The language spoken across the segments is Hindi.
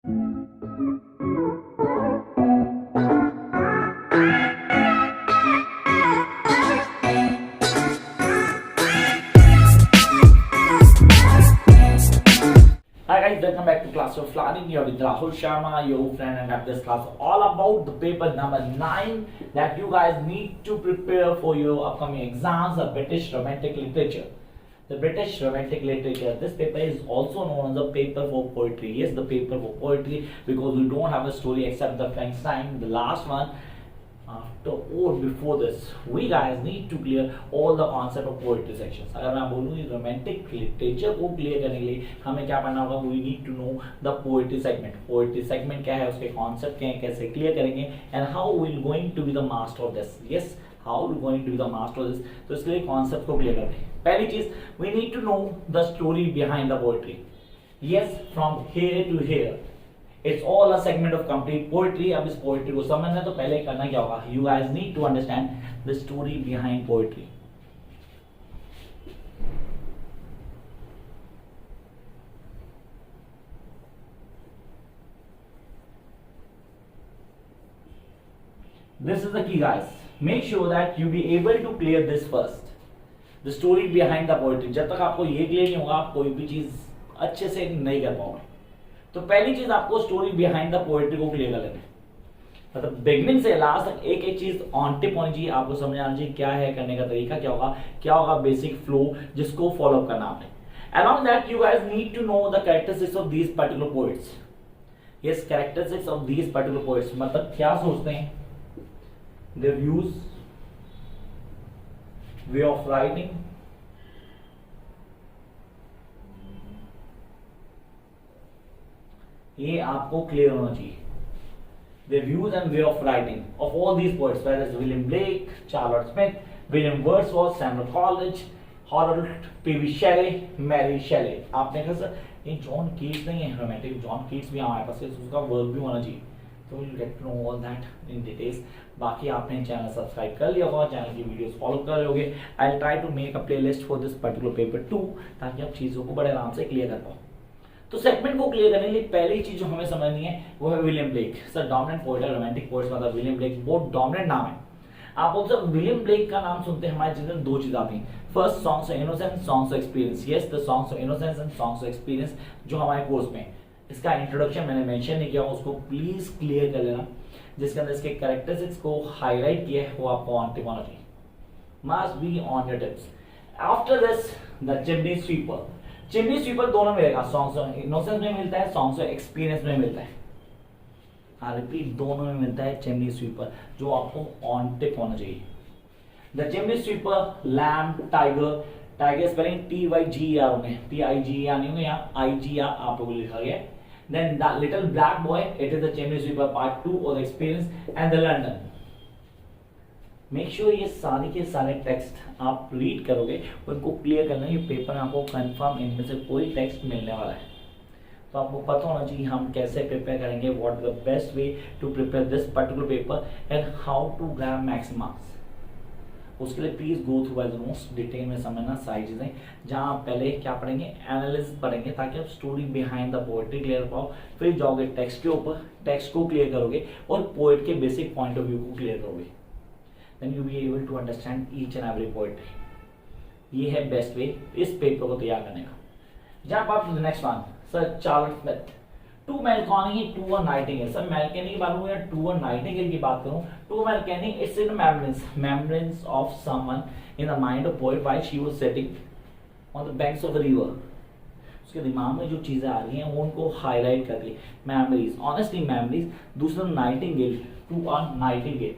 Hi guys, welcome back to class of Flying. You're with Rahul Sharma, your friend, and at this class all about the paper number 9 that you guys need to prepare for your upcoming exams, the British Romantic Literature. The British Romantic Literature. This paper is also known as the paper for poetry. Yes, the paper for poetry, because we don't have a story except the Frankenstein, the last one. After or before this, we guys need to clear all the concept of poetry sections. अगर मैं बोलूँ रोमांटिक लिटरेचर को क्लियर करने के लिए हमें क्या करना होगा, we need to know the poetry segment. Poetry segment क्या है, उसके कॉन्सेप्ट क्या है, कैसे क्लियर करेंगे, and how will going to be the master of this. Yes, how will going to be the master of this. तो इसके लिए कॉन्सेप्ट को क्लियर करते हैं. पहली चीज, we need to know the story behind the poetry. Yes, from here to here it's all a segment of complete poetry. अब इस पोएट्री को समझना है तो पहले करना क्या होगा, you guys need to understand the story behind poetry. This is the key guys. Make sure that you be able to clear this first. The story behind the poetry. जब तक आपको ये क्लियर नहीं होगा आप कोई भी चीज अच्छे से नहीं कर पाओगे. तो पहली चीज आपको स्टोरी बिहाइंड द पोएट्री को क्लियर कर लेना है. मतलब बिगनिंग से लास्ट तक एक एक चीज ऑन टिप होनी चाहिए, आपको समझ आना चाहिए क्या है, करने का तरीका क्या होगा बेसिक फ्लो जिसको फॉलो अप करना आपने. Along that you guys need to know the characteristics of these particular poets. Yes, characteristics of these particular poets. मतलब क्या सोचते हैं, their views, way of writing, ये आपको क्लियर होना चाहिए. The views and way of writing of all these poets, whether it's William Blake, Charlotte Smith, William Wordsworth, Samuel Coleridge, Harold P.V. Shelley, Mary Shelley. आपने कहा सर ये जॉन कीट्स नहीं है रोमांटिक, जॉन कीट्स भी हमारे पास है, उसका वर्क भी होना चाहिए. तो will get to know all that in details. बाकी आपने चैनल सब्सक्राइब कर लिया होगा, चैनल की वीडियोस फॉलो कर लोगे. I try to make a playlist for this particular paper 2 ताकि आप चीज़ों को बड़े आराम से क्लियर कर पाओ. तो सेगमेंट को क्लियर करने के लिए पहली चीज जो हमें समझनी है वो है William Blake. Sir dominant poet है, रोमांटिक पोएट्स मतलब विलियम ब्लेक बहुत डोमिनेंट नाम है. आप बोलते हो विलियम ब्लेक का नाम सुनते हैं हमारे जिंदगी में दो चीज आती हैं. First songs of innocence, songs of experience. Yes, the songs of innocence and songs of experience जो हमारे कोर्स में इसका इंट्रोडक्शन मैंने मेंशन नहीं किया, उसको प्लीज क्लियर कर लेना. जिसके अंदर इसके कैरेक्टरिस्टिक्स को हाईलाइट किया है वो आपको ऑन टिप होना चाहिए, must be on your tips. After this the chimney sweeper. Chimney sweeper दोनों मिलेगा, सॉन्ग्स ऑफ इनोसेंस में मिलता है, सॉन्ग्स ऑफ एक्सपीरियंस में मिलता है. हाँ रिपीट, दोनों में मिलता है चिमनी स्वीपर जो आपको ऑन टिप होना चाहिए. The chimney sweeper, lamp, tiger. Tiger spelling TYGER होंगे, TIGER नहीं होंगे, यहाँ IGR आप लोगों को लिखा गया. Then the little black boy, it is the chimney sweeper part 2 और experience. And the London. Make sure ये सारे के सारे टेक्स्ट आप रीड करोगे, उनको क्लियर करना. ये पेपर में आपको कंफर्म इनमें से कोई टेक्स्ट मिलने वाला है, तो आपको पता होना चाहिए हम कैसे प्रिपेयर करेंगे, what the best way to prepare this particular paper and how to grab maximum marks. उसके लिए please go through by the notes, detail में समझना सारी चीजें. जहां आप पहले क्या पढ़ेंगे, एनालिसिस पढ़ेंगे ताकि आप story behind the poetry clear पाओ. फिर जाओगे टेक्स्ट के ऊपर, टेक्स्ट को क्लियर करोगे और पोएट के बेसिक पॉइंट ऑफ व्यू को क्लियर करोगे. Then you be able to understand each and every poetry. ये है बेस्ट वे इस पेपर को तैयार करने का. जब आप next one, sir Charles Smith, to Melconi, to a Nightingale. Sir Melconi की बात करूं या टू अ नाइटिंगेल की बात करूं, टू मेलकॉनी it's in remembrance of someone in the mind of poet while she was sitting on the banks of the river. उसके दिमाग में जो चीजें आ रही हैं वो उनको हाईलाइट कर ली. Memories, honestly memories. दूसरा nightingale, to a nightingale.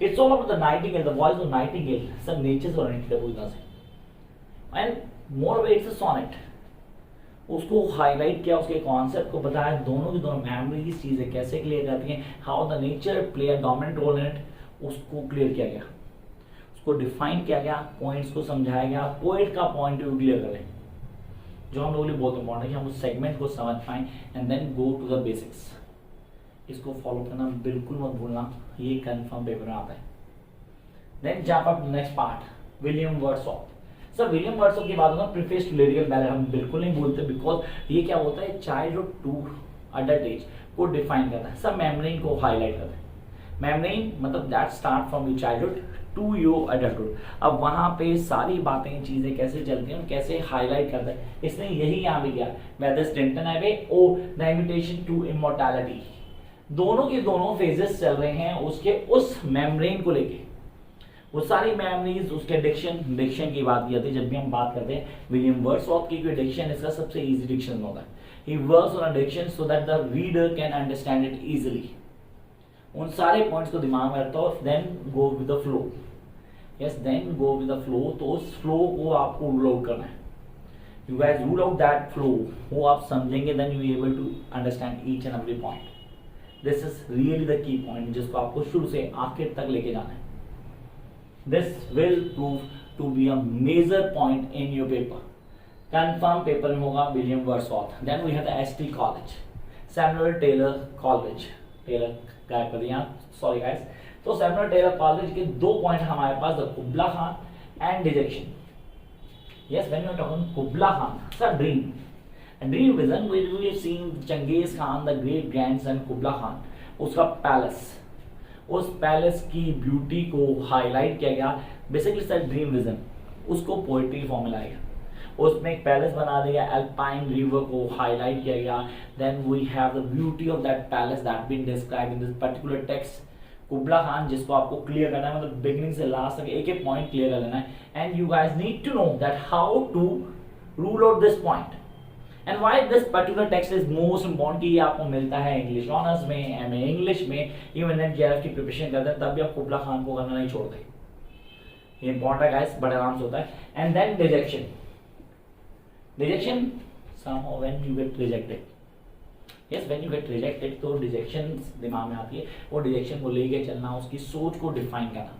It's all about the nightingale, the voice of nightingale. सब nature से oriented है पूरी तरह से. And moreover it's a sonnet. उसको हाईलाइट किया, उसके कॉन्सेप्ट को बताया, दोनों की दोनों मेमोरीज चीजें कैसे क्लियर करती हैं, how the nature play a dominant role in it, उसको क्लियर किया गया, उसको डिफाइन किया गया, पॉइंट्स को समझाया गया, पोएट का पॉइंट ऑफ व्यू क्लियर करें. जो हम लोगों के लिए बहुत इंपॉर्टेंट है कि हम उस सेगमेंट को समझ पाएं and then go to the basics. इसको फॉलो करना बिल्कुल मत भूलना, ये कंफर्म पेपर में आता है. Then jump up next part, William Wordsworth. Sir William Wordsworth की बात होगा, प्रीफेस टू लिरिकल बैलेट हम बिल्कुल नहीं बोलते, बिकॉज ये क्या होता है चाइल्डहुड टू अडल्ट एज. को डिफाइन करता है, सब मेम्ब्रेन को हाईलाइट करता है। मेम्ब्रेन मतलब that start from your childhood to your adulthood. अब वहां पे सारी बातें चीजें कैसे चलती हैं, कैसे हाईलाइट करता है, इसने यही यहाँ भी किया। Whether Stanton away o the invitation to immortality, दोनों के दोनों फेजेस चल रहे हैं उसके उस मेम्ब्रेन को लेके। वो सारी मेमोरीज उसके डिक्शन की बात की जाती है जब भी हम बात करते हैं विलियम वर्ड्सवर्थ की। डिक्शन इसका सबसे इजी डिक्शन होता है। He works on diction so that the reader can understand it easily. उन सारे पॉइंट्स को दिमाग में रखता है, then go with the flow. Yes, then go with the flow. तो उस फ्लो को आपको रूल आउट करना है। You guys rule out that flow, वो आप समझेंगे, then you able to understand each and every point. This is really the key point जिसको आपको शुरू से आखिर तक लेके जाना है। This will prove to be a major point in your paper. Confirm paper में होगा William Wordsworth. Then we have the ST College, Samuel Taylor College, Taylor क्या कर दिया, सॉरी गाइस। तो सैमुअल टेलर कॉलेज के 2 पॉइंट हमारे पास, the Kubla Khan and dejection. Yes, when we are talking Kubla Khan, it's a dream vision where we have seen Genghis Khan, the great grandson Kubla Khan, उसका पैलेस, उस पैलेस की ब्यूटी को हाईलाइट किया गया। बेसिकली सर ड्रीम विजन, उसको पोएट्री फॉर्म में लाया गया। उसमें एक पैलेस बना दिया, अल्पाइन रिवर को हाईलाइट किया गया। Then we have the beauty of that palace that been describe in this particular text Kubla Khan, जिसको आपको क्लियर करना है, मतलब बिगिनिंग से लास्ट तक एक एक पॉइंट क्लियर कर लेना है। And you guys need to know that how to rule out this point and why this particular text is most important. कि ये आपको मिलता है इंग्लिश ऑनर्स में, एमए इंग्लिश में, इवन नेट जेआरएफ की प्रिपरेशन करते हैं तब भी आप कुबला खान को करना नहीं छोड़ते। ये इंपॉर्टेंट है गाइस, बड़े आराम से होता है। And then dejection, dejection somehow when you get rejected, yes when you get rejected तो डिजेक्शन दिमाग में आती है। वो डिजेक्शन को लेके चलना, उसकी सोच को डिफाइन करना।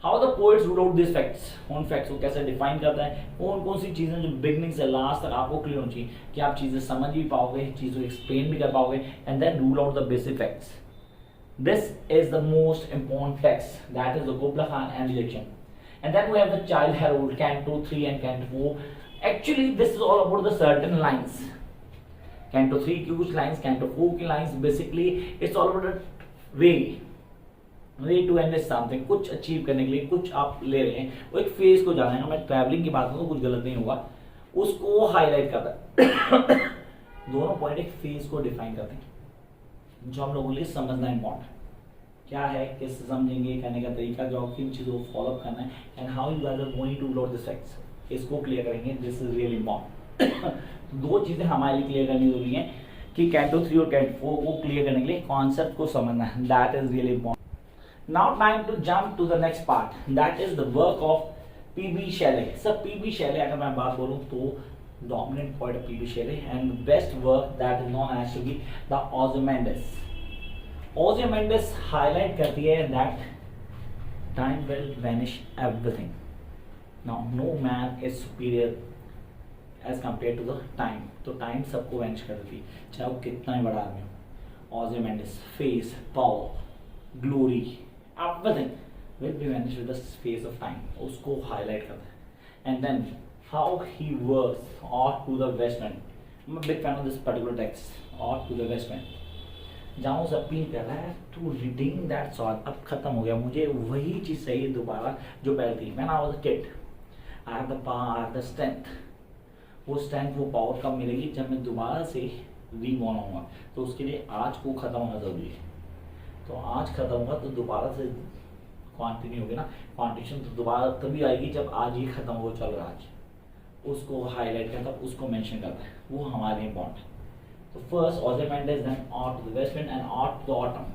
How the poets rule out this facts, उन फैक्ट्स को कैसे डिफाइन करता है, कौन कौन सी चीजें जो बिगनिंग से लास्ट तक आपको क्लियर होनी चाहिए कि आप चीजें समझ भी पाओगे, चीजों को एक्सप्लेन भी कर पाओगे। And then rule out the basic facts. This is the most important text, that is the Kubla Khan and dejection. And then we have the Childe Harold, canto 3 and canto 4। Actually, this is all about the certain lines. Canto 3 की कुछ lines, Canto 4 की lines. Basically, it's all about a way to end something. कुछ achieve करने के लिए कुछ आप ले रहे हैं, वो एक phase को जाना है। मैं traveling की बात करूँ तो कुछ गलत नहीं होगा, उसको highlight करता है। दोनों point एक phase को define करते हैं, जो हम लोगों के लिए समझना important है। क्या है, किस समझेंगे, करने का तरीका, जो किन चीज़ों को फॉलो करना है, and how you guys are going to load this facts, इसको क्लियर करेंगे। This is really important. 2 चीजें हमारे लिए क्लियर करनी जरूरी है कि कैंटो 3 और कैंटो 4 को क्लियर करने के लिए कॉन्सेप्ट को समझना है, that is really important. Now time to jump to the next part, that is the work of PB Shelley. Sir PB Shelley अगर मैं बात करूं तो dominant point of PB Shelley and best work that is known as to be the Ozymandias. Ozymandias highlight करती है that time will vanish everything. Now, no man is superior as compared to the time. तो टाइम सबको वैनिश कर देती है, चाहे वो कितना ही बड़ा आदमी हो। ओzymandias, face, power, glory, everything will be vanished with the space of time. उसको हाईलाइट करता है। And then how he works ought to the west wind. I'm a big fan of this particular text, ought to the west wind. जहाँ उसे अपील कर रहा है टू रिडीम दैट सॉल। अब खत्म हो गया, मुझे वही चीज चाहिए दोबारा जो पहले थी। Man I was a kid, I have the power, I have the strength. वो स्ट्रेंथ, वो पावर कब मिलेगी, जब मैं दोबारा से रीबॉर्न होऊंगा। तो उसके लिए आज को खत्म होना जरूरी है। तो आज खत्म होगा तो दोबारा से क्वांटिटी होगी ना, क्वांटिशन तो दोबारा तभी आएगी जब आज ही खत्म हो चल रहा है। आज उसको हाईलाइट करता है, उसको मेंशन करता है, वो हमारे लिए इम्पॉर्टेंट है। तो first Ozymandias, then ought to the west wind and ought to the autumn.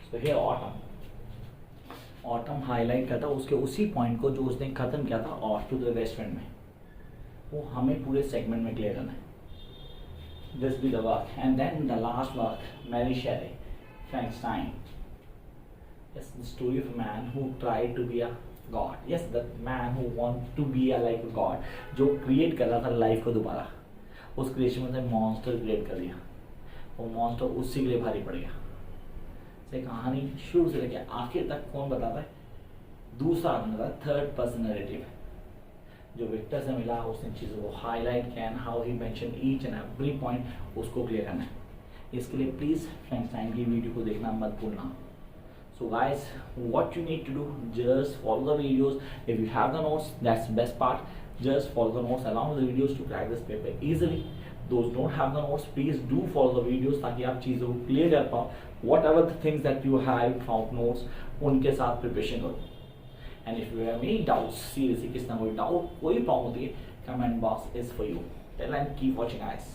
So here autumn, autumn highlight करता है उसके उसी पॉइंट को जो उसने खत्म किया था of to the west wind में। वो हमें पूरे सेगमेंट में क्लियर करना है। This be the work and then the last work, Mary Shelley, Frankenstein. Yes, the story of a man who tried to be a god. Yes, the man who want to be a like a god, जो क्रिएट कर रहा था लाइफ को दोबारा। उस क्रिएशन में से मॉन्स्टर क्रिएट कर दिया, वो मॉन्स्टर उसी के लिए भारी पड़ गया। कहानी शुरू से लेकर आखिर तक कौन बताता है, दूसरा आदमी बताता है, थर्ड पर्सन नैरेटिव है। जो विक्टर से मिला उसने चीजों को हाईलाइट किया and how he mention each and every point, उसको क्लियर करना है। इसके लिए प्लीज़ फ्रेंड्स टाइम की वीडियो को देखना मत भूलना. So guys, what you need to do, just follow the videos. If you have the notes, that's the best part. Just follow the notes along with the videos to crack this paper easily. Those don't have the notes, please do follow the videos ताकि आप चीज़ों को क्लियर कर पाओ. Whatever the things that you have found notes, उनके साथ प्रिपरेशन करो. And if you have any doubts, seriously किसी ना कोई डाउट कोई प्रॉब्लम होती है, comment box is for you. Till then, keep watching guys.